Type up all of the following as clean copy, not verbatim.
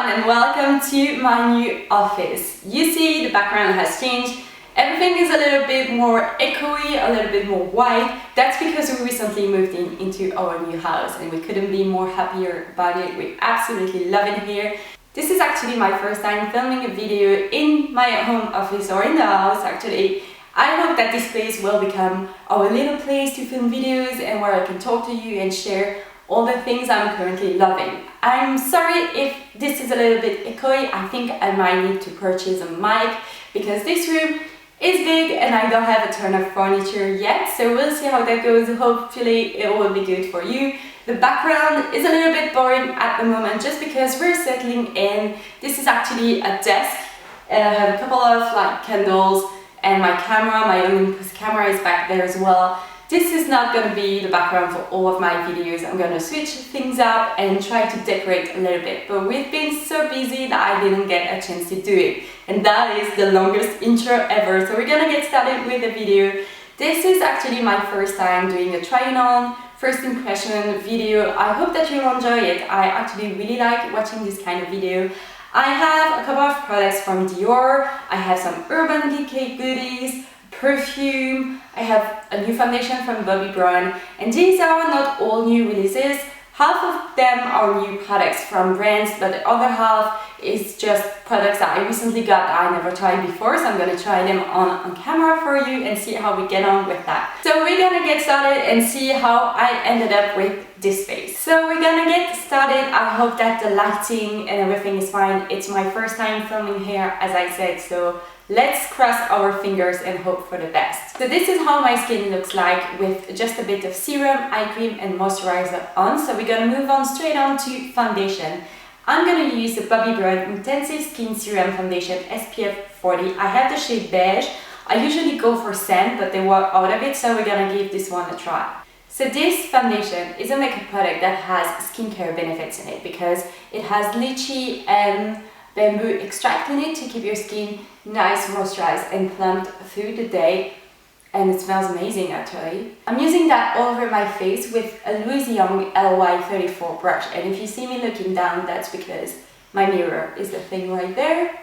everyone and welcome to my new office. You see the background has changed. Everything is a little bit more echoey, a little bit more white. That's because we recently moved into our new house and we couldn't be more happier about it. We absolutely love it here. This is actually my first time filming a video in my home office or in the house actually. I hope that this place will become our little place to film videos and where I can talk to you and share all the things I'm currently loving. I'm sorry if this is a little bit echoey. I think I might need to purchase a mic because this room is big and I don't have a ton of furniture yet, so we'll see how that goes. Hopefully it will be good for you. The background is a little bit boring at the moment just because we're settling in. This is actually a desk and I have a couple of candles and my camera, my Olympus camera is back there as well. This is not going to be the background for all of my videos. I'm going to switch things up and try to decorate a little bit. But we've been so busy that I didn't get a chance to do it. And that is the longest intro ever. So we're going to get started with the video. This is actually my first time doing a try on, first impression video. I hope that you'll enjoy it. I actually really like watching this kind of video. I have a couple of products from Dior. I have some Urban Decay goodies. Perfume, I have a new foundation from Bobbi Brown, and these are not all new releases. Half of them are new products from brands, but the other half is just products that I recently got that I never tried before, so I'm going to try them on camera for you and see how we get on with that. So we're going to get started and see how I ended up with this face. So we're going to get started. I hope that the lighting and everything is fine. It's my first time filming here, as I said, so let's cross our fingers and hope for the best. So this is how my skin looks like with just a bit of serum, eye cream and moisturizer on. So we're going to move on straight on to foundation. I'm going to use the Bobbi Brown Intensive Skin Serum Foundation SPF 40. I have the shade beige. I usually go for sand, but they were out of it, so we're going to give this one a try. So this foundation is a makeup product that has skincare benefits in it because it has lychee and bamboo extract in it to keep your skin nice, moisturized and plumped through the day, and it smells amazing actually. I'm using that all over my face with a Louis Young LY34 brush, and if you see me looking down, that's because my mirror is the thing right there.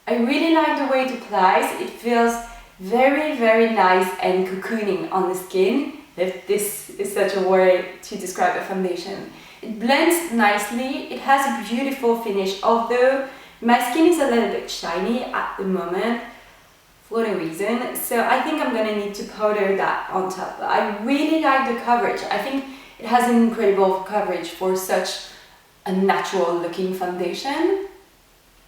I really like the way it applies. It feels very, very nice and cocooning on the skin, if this is such a word to describe a foundation. It blends nicely, it has a beautiful finish, although my skin is a little bit shiny at the moment for a reason, so I think I'm going to need to powder that on top. But I really like the coverage. I think it has an incredible coverage for such a natural looking foundation.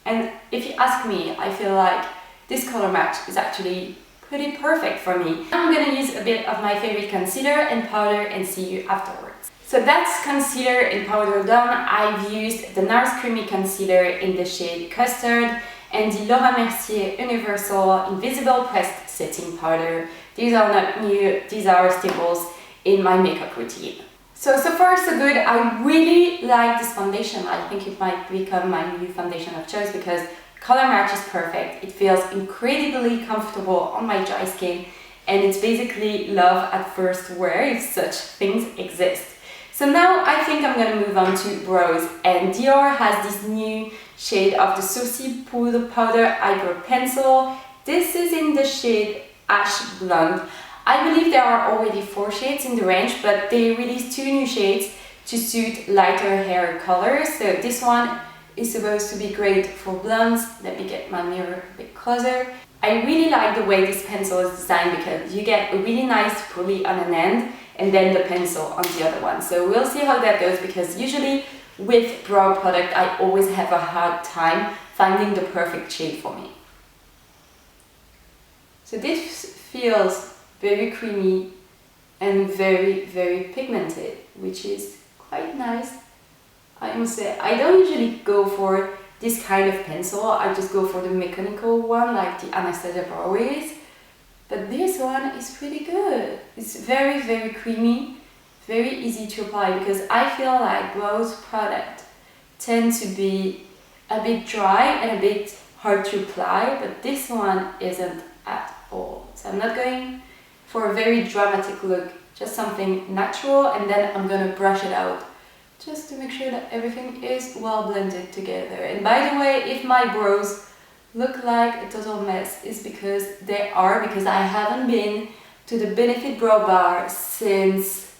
And if you ask me, I feel like this color match is actually pretty perfect for me. I'm going to use a bit of my favorite concealer and powder and see you afterwards. So that's concealer and powder done. I've used the NARS Creamy Concealer in the shade Custard and the Laura Mercier Universal Invisible Pressed Setting Powder. These are not new, these are staples in my makeup routine. So far so good. I really like this foundation. I think it might become my new foundation of choice because color match is perfect. It feels incredibly comfortable on my dry skin and it's basically love at first wear if such things exist. So now I think I'm going to move on to brows, and Dior has this new shade of the Sourcil Poudre Powder Eyebrow Pencil. This is in the shade Ash Blonde. I believe there are already 4 shades in the range, but they released 2 new shades to suit lighter hair colors. So this one is supposed to be great for blondes. Let me get my mirror a bit closer. I really like the way this pencil is designed because you get a really nice pulley on an end and then the pencil on the other one. So we'll see how that goes because usually with brow product I always have a hard time finding the perfect shade for me. So this feels very creamy and very, very pigmented, which is quite nice. I must say, I don't usually go for this kind of pencil, I just go for the mechanical one like the Anastasia Broways. But this one is pretty good. It's very, very creamy, very easy to apply because I feel like brows product tend to be a bit dry and a bit hard to apply, but this one isn't at all. So I'm not going for a very dramatic look, just something natural, and then I'm gonna brush it out just to make sure that everything is well blended together. And by the way, if my brows look like a total mess, it's because they are, because I haven't been to the Benefit Brow Bar since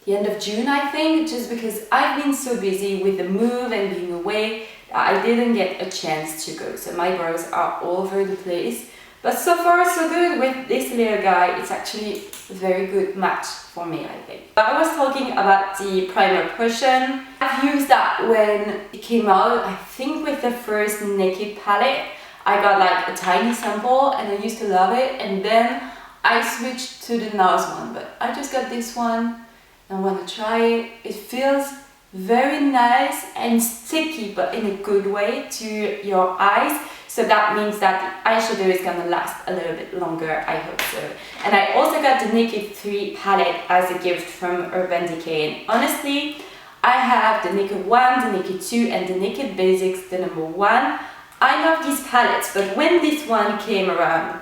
the end of June, I think, just because I've been so busy with the move and being away that I didn't get a chance to go. So my brows are all over the place. But so far so good with this little guy. It's actually a very good match for me, I think. But I was talking about the primer portion. I've used that when it came out, I think with the first Naked palette. I got like a tiny sample and I used to love it, and then I switched to the NARS one, but I just got this one and I want to try it. It feels very nice and sticky, but in a good way, to your eyes. So that means that the eyeshadow is gonna last a little bit longer, I hope so. And I also got the Naked 3 palette as a gift from Urban Decay. And honestly, I have the Naked 1, the Naked 2 and the Naked Basics, the number 1. I love these palettes, but when this one came around,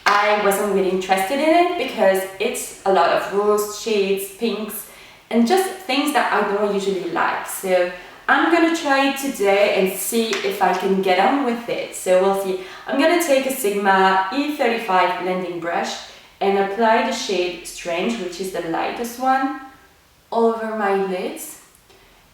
I wasn't really interested in it because it's a lot of rose shades, pinks, and just things that I don't usually like. So I'm gonna try it today and see if I can get on with it. So we'll see. I'm gonna take a Sigma E35 blending brush and apply the shade Strange, which is the lightest one, all over my lids.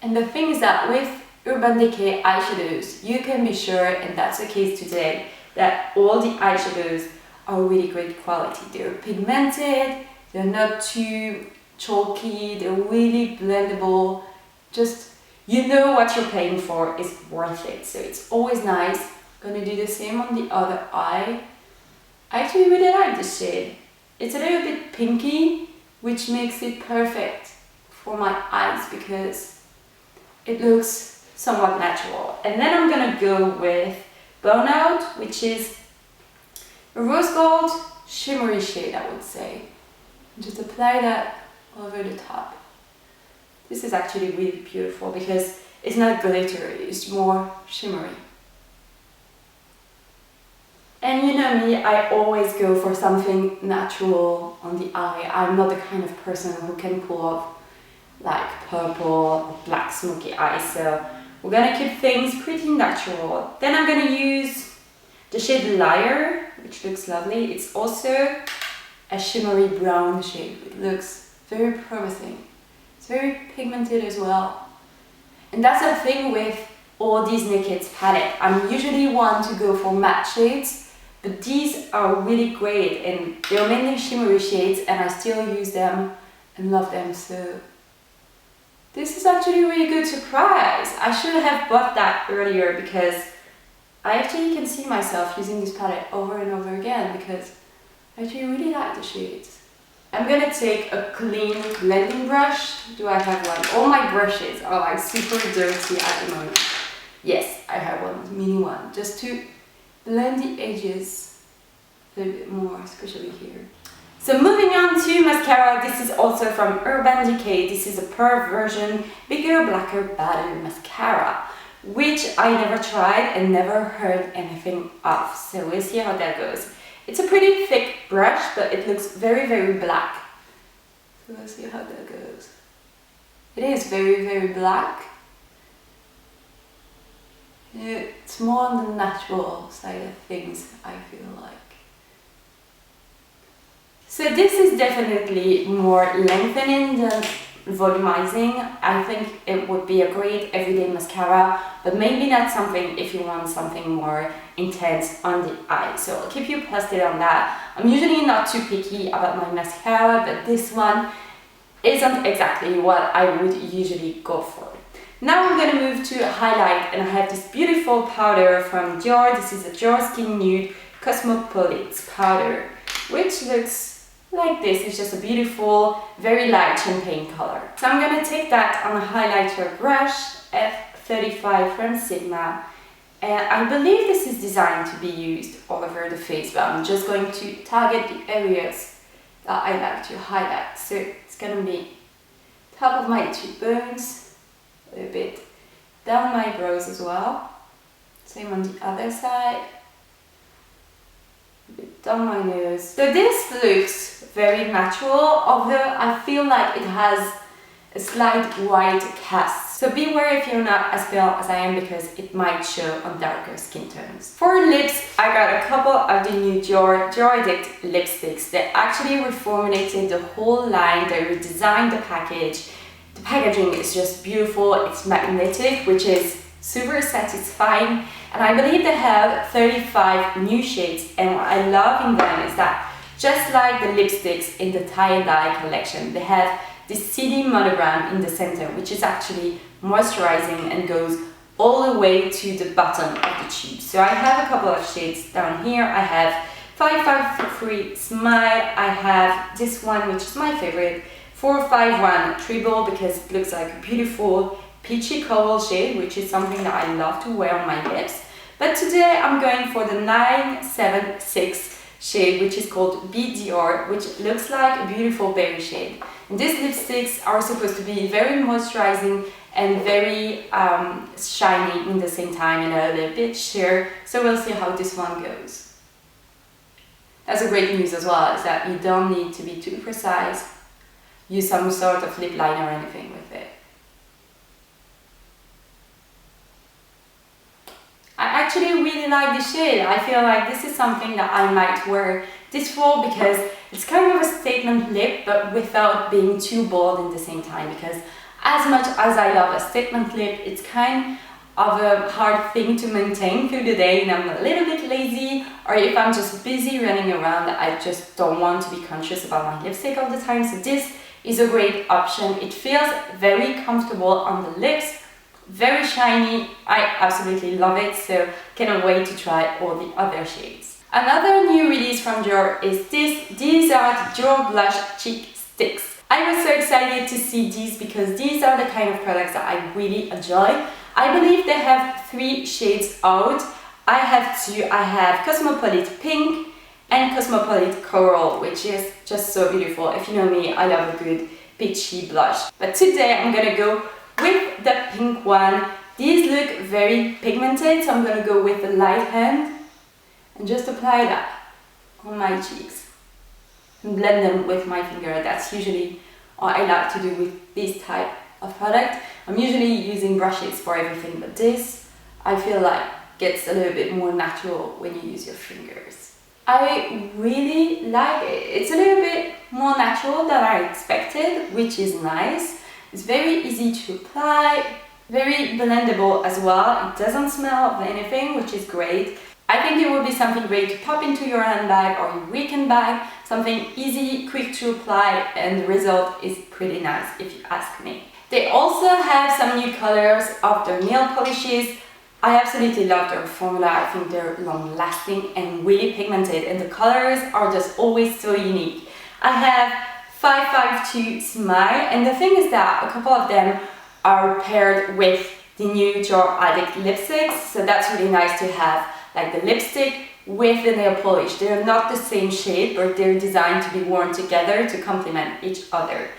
And the thing is that with Urban Decay eyeshadows, you can be sure, and that's the case today, that all the eyeshadows are really great quality. They're pigmented, they're not too chalky, they're really blendable. Just, you know what you're paying for is worth it. So it's always nice. I'm gonna do the same on the other eye. I actually really like this shade. It's a little bit pinky, which makes it perfect for my eyes because it looks somewhat natural. And then I'm gonna go with Burnout, which is a rose gold shimmery shade, I would say. And just apply that over the top. This is actually really beautiful because it's not glittery, it's more shimmery. And you know me, I always go for something natural on the eye. I'm not the kind of person who can pull off like purple or black smoky eyes, so we're gonna keep things pretty natural. Then I'm gonna use the shade Liar, which looks lovely. It's also a shimmery brown shade. It looks very promising. It's very pigmented as well. And that's the thing with all these Naked palette. I'm usually one to go for matte shades, but these are really great and they're mainly shimmery shades and I still use them and love them. So this is actually a really good surprise. I should have bought that earlier because I actually can see myself using this palette over and over again because I actually really like the shades. I'm gonna take a clean blending brush. Do I have one? All my brushes are like super dirty at the moment. Yes, I have one, mini one, just to blend the edges a little bit more, especially here. So moving on to mascara, this is also from Urban Decay. This is a Perversion Bigger, Blacker, Badder mascara, which I never tried and never heard anything of. So we'll see how that goes. It's a pretty thick brush, but it looks very, very black. So we'll see how that goes. It is very, very black. It's more on the natural side of things, I feel like. So this is definitely more lengthening than volumizing. I think it would be a great everyday mascara, but maybe not something if you want something more intense on the eye. So I'll keep you posted on that. I'm usually not too picky about my mascara, but this one isn't exactly what I would usually go for. Now I'm going to move to highlight, and I have this beautiful powder from Dior. This is a Diorskin Nude Cosmopolite powder, which looks like this. It's just a beautiful, very light champagne color. So I'm going to take that on a highlighter brush, F35 from Sigma. And I believe this is designed to be used all over the face, but I'm just going to target the areas that I like to highlight. So it's going to be top of my cheekbones, a little bit down my brows as well. Same on the other side. A bit down my nose. So this looks very natural, although I feel like it has a slight white cast. So beware if you're not as pale as I am, because it might show on darker skin tones. For lips, I got a couple of the new Dior Addict lipsticks. They actually reformulated the whole line, they redesigned the package. The packaging is just beautiful, it's magnetic, which is super satisfying. And I believe they have 35 new shades, and what I love in them is that just like the lipsticks in the tie-and-dye collection, they have this CD monogram in the center, which is actually moisturizing and goes all the way to the bottom of the tube. So I have a couple of shades down here. I have 553 Smile, I have this one, which is my favorite, 451 Treble, because it looks like a beautiful peachy coral shade, which is something that I love to wear on my lips. But today I'm going for the 976 shade, which is called Be Dior, which looks like a beautiful berry shade. And these lipsticks are supposed to be very moisturizing and very shiny in the same time, and a little bit sheer. So we'll see how this one goes. That's a great news as well, is that you don't need to be too precise. Use some sort of lip liner or anything with it. I actually really like the shade. I feel like this is something that I might wear this fall, because it's kind of a statement lip, but without being too bold in the same time. Because as much as I love a statement lip, it's kind of a hard thing to maintain through the day, and I'm a little bit lazy, or if I'm just busy running around, I just don't want to be conscious about my lipstick all the time. So this is a great option. It feels very comfortable on the lips, very shiny. I absolutely love it, so cannot wait to try all the other shades. Another new release from Dior is this. These are the Diorblush cheek sticks. I was so excited to see these because these are the kind of products that I really enjoy. I believe they have 3 shades out. I have 2. I have Cosmopolite Pink and Cosmopolite Coral, which is just so beautiful. If you know me, I love a good peachy blush. But today I'm gonna go with the pink one. These look very pigmented, so I'm gonna go with the light hand and just apply that on my cheeks and blend them with my finger. That's usually what I like to do with this type of product. I'm usually using brushes for everything, but this I feel like gets a little bit more natural when you use your fingers. I really like it. It's a little bit more natural than I expected, which is nice. It's very easy to apply, very blendable as well. It doesn't smell of anything, which is great. I think it would be something great to pop into your handbag or your weekend bag, something easy, quick to apply, and the result is pretty nice if you ask me. They also have some new colors of their nail polishes. I absolutely love their formula. I think they're long lasting and really pigmented, and the colors are just always so unique. I have 552 Smile, and the thing is that a couple of them are paired with the new Dior Addict lipsticks, so that's really nice to have like the lipstick with the nail polish. They're not the same shade, but they're designed to be worn together to complement each other.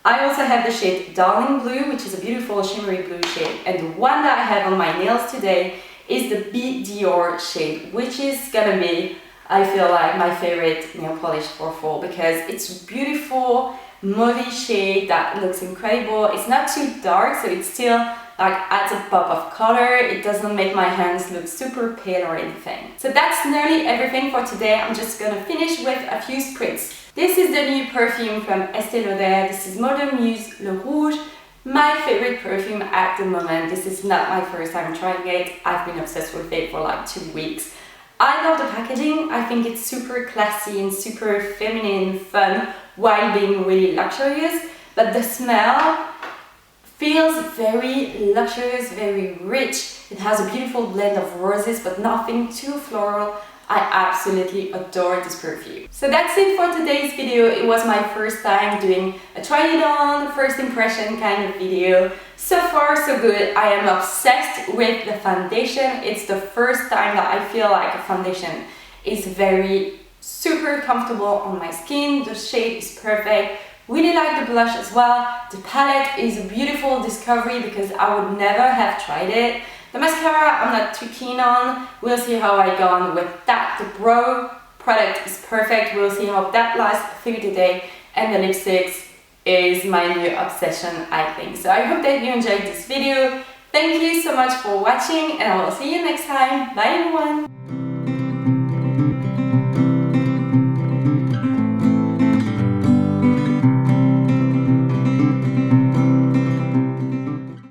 I also have the shade Darling Blue, which is a beautiful shimmery blue shade, and the one that I have on my nails today is the Be Dior shade, which is gonna be, I feel like, my favorite nail polish for fall, because it's a beautiful mauvey shade that looks incredible. It's not too dark, so it's still like adds a pop of color. It doesn't make my hands look super pale or anything. So that's nearly everything for today. I'm just gonna finish with a few spritz. This is the new perfume from Estée Lauder. This is Modern Muse Le Rouge. My favorite perfume at the moment. This is not my first time trying it. I've been obsessed with it for like 2 weeks. I love the packaging. I think it's super classy and super feminine, fun, while being really luxurious. But the smell feels very luxurious, very rich. It has a beautiful blend of roses, but nothing too floral. I absolutely adore this perfume. So that's it for today's video. It was my first time doing a try it on, first impression kind of video. So far so good. I am obsessed with the foundation. It's the first time that I feel like a foundation is very super comfortable on my skin. The shade is perfect. Really like the blush as well. The palette is a beautiful discovery because I would never have tried it. The mascara I'm not too keen on. We'll see how I go on with that. The brow product is perfect. We'll see how that lasts through the day. And the lipsticks, is my new obsession, I think. So I hope that you enjoyed this video. Thank you so much for watching, and I will see you next time. Bye everyone!